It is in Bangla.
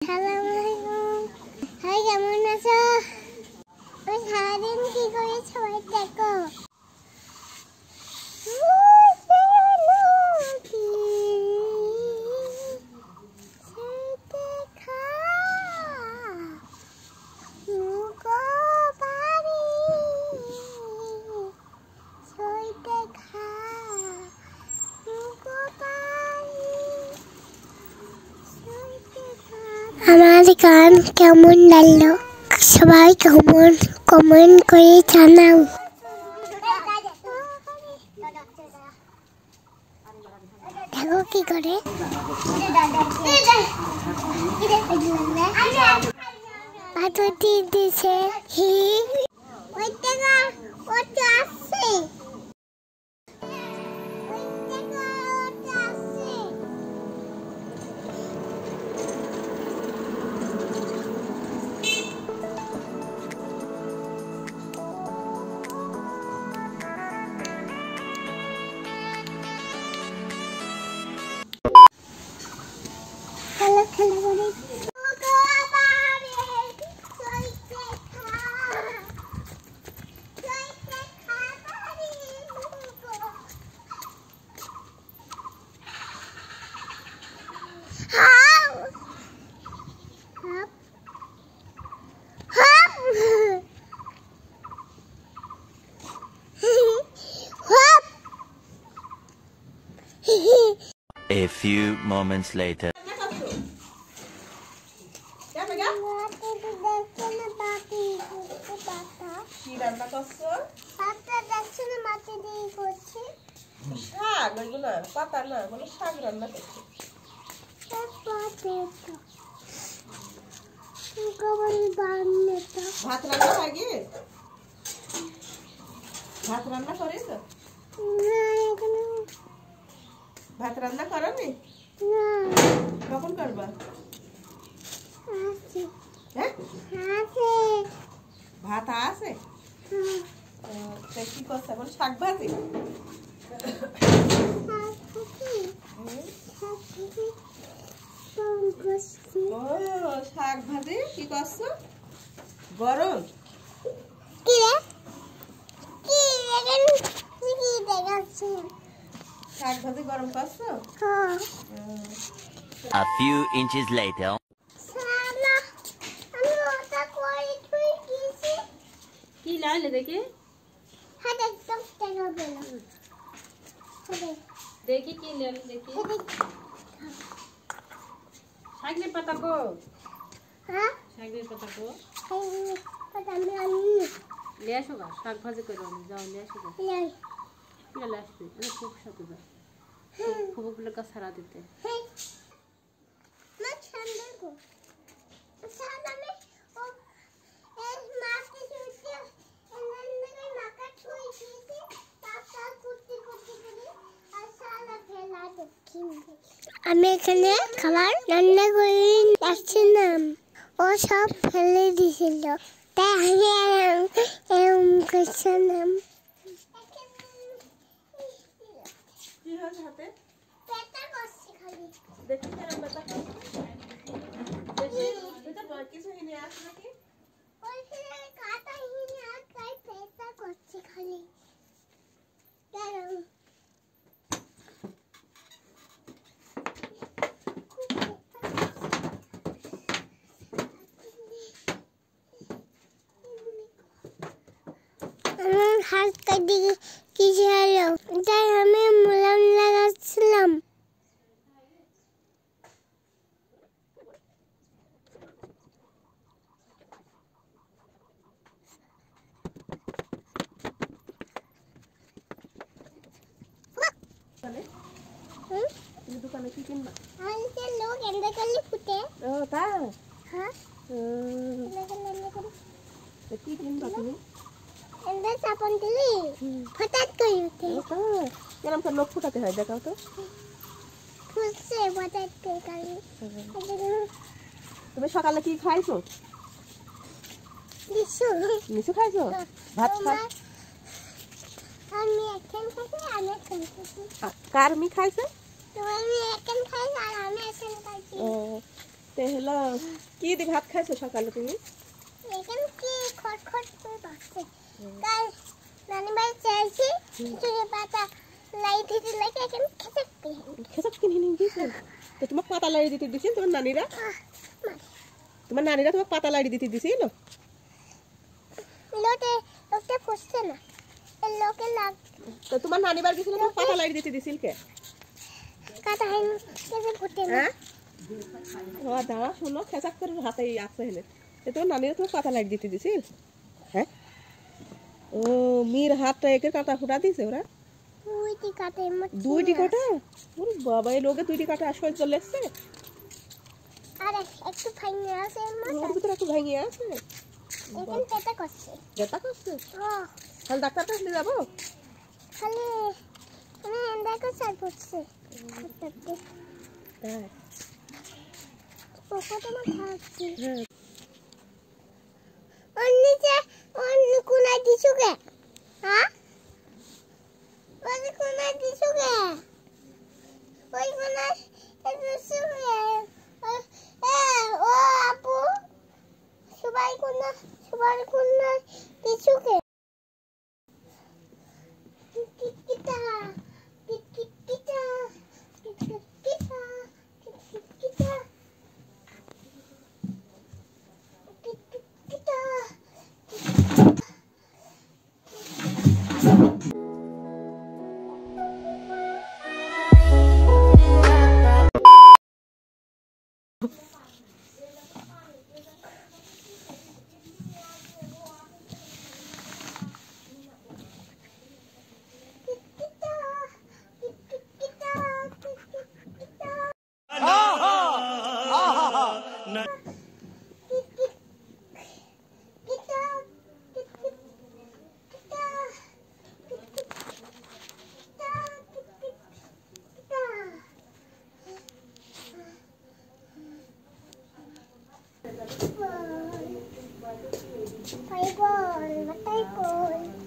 Assalamualaikum. Hai, kemun aja. Wes harin ki kowe sawet teko. हमारे गान केमन লাগলো সবাই কমেন্ট করে জানাও। দেখো কি করে পাতুটি দিছে হি ওইটা ওটা আছে A few moments later. ভাত রান্না করনি না কখন করবা আছে হ্যাঁ আছে ভাত আছে তা কি করছ বল শাক ভাজি ও শাক ভাজি কি করছ গরম কি রে কি দেখেন কি দেখাচ্ছি শাক ভাজি গরম করছ হ্যাঁ A few inches later. সালা আমি ওটা কই তুই কিছি কি লাইলে দেখি হাতে একদম টাকা বেলা হাতে দেখি কি লাইলে দেখি শাকের পাতা কো হ্যাঁ শাকের পাতা কো এই পাতা আমি ले আসো গা শাক ভাজি করে আমি যাও ले আসো গা লাই কি ले আসবে আরে খুব সাথে যা খুব বলে কা সারা দিতে হেই না ছান্ডে কো সাদা মে ও এই মাটি সুতি এননে মাকা ছুই দিয়েছি তাতা কুটি কুটি করে আর সালা ফেলা দেখি আমি এখানে খাবার রান্না করে আসছিলাম ও সব ফেলে দিয়েছিল তাই আমি এরকম করছিলাম কি হচ্ছে হাতে পেটা করছি খালি দেখি কেন বেটা দেখি বেটা কিছু নিয়ে আসে নাকি ওইখানে কাটা হিনে আর তাই পেটা করছি খালি দাঁড়াও আমার হাত কাটি কিছু হলো তাই আমি মুলাম লাগাচ্ছিলাম তুমি দোকানে কি কিনবা আজকে লোক এন্ডা করলে ফুটে ও তা হ্যাঁ এন্ডা করে কি কিনবা তুমি এন্ডা চাপন দিলি ফটাত করে উঠে ও তা এরকম তো লোক ফুটাতে হয় দেখাও তো ফুটছে ফটাত করে কালি তুমি সকালে কি খাইছো দিশু নিচু খাইছো ভাত খা আমি এখন খাইছি আমি এখন খাইছি কার মি খাইছে তো আমি এখন খাইছি আর আমি এখন খাইছি হলো কি দিয়ে ভাত খাইছো সকালে তুমি? এখানে কি খটখট করে বাজছে কাল নানি বাড়ি চাইছি চুড়ি পাতা লাই দিতে লাগে এখানে খেসাক কিনে নিয়ে গেছে তো তোমার পাতা লাড়ি দিতে দিছিল তোমার নানিরা? তোমার নানিরা তোমার পাতা লাড়ি দিতে দিছিল? লোকটা ফুসছে না লোকে লাগ তো তোমার নানি বাড়ি গেছিল তোমার পাতা লাড়ি দিতে দিছিল কে? কাটা হয়নি কেসে ফুটে না হ্যাঁ ও দাঁড়া শোনো খেসাক করে হাতে আছে হেলে তোমার নানিরা তোমার পাতা লাড়ি দিতে দিছিল? হ্যাঁ ও মির হাতটা একে কাটা ফুটা দিছে ওরা? দুইটি কাটে দুইটি কাটা? ওরে বাবা এই লোকে দুইটি কাটা আসলে চলে এসছে আর একটু ফাইনে আছে ওর ভিতরে একটু ভেঙে আছে এখানে পেটা করছে ব্যথা করছে ও তাহলে ডাক্তার কাছে যাবো? খালি মানে দেখো স্যার পড়ছে হ্যাঁ পোকা তোমার খাচ্ছি হ্যাঁ অন্যতে অন্য কোনায় দিছু কে হ্যাঁ অন্য কোনায় দিছু কে ওই কোনায় দিছু কে ও আপু সবাই কোনায় দিছু কে কিটা কিটা Fireball, matay ball.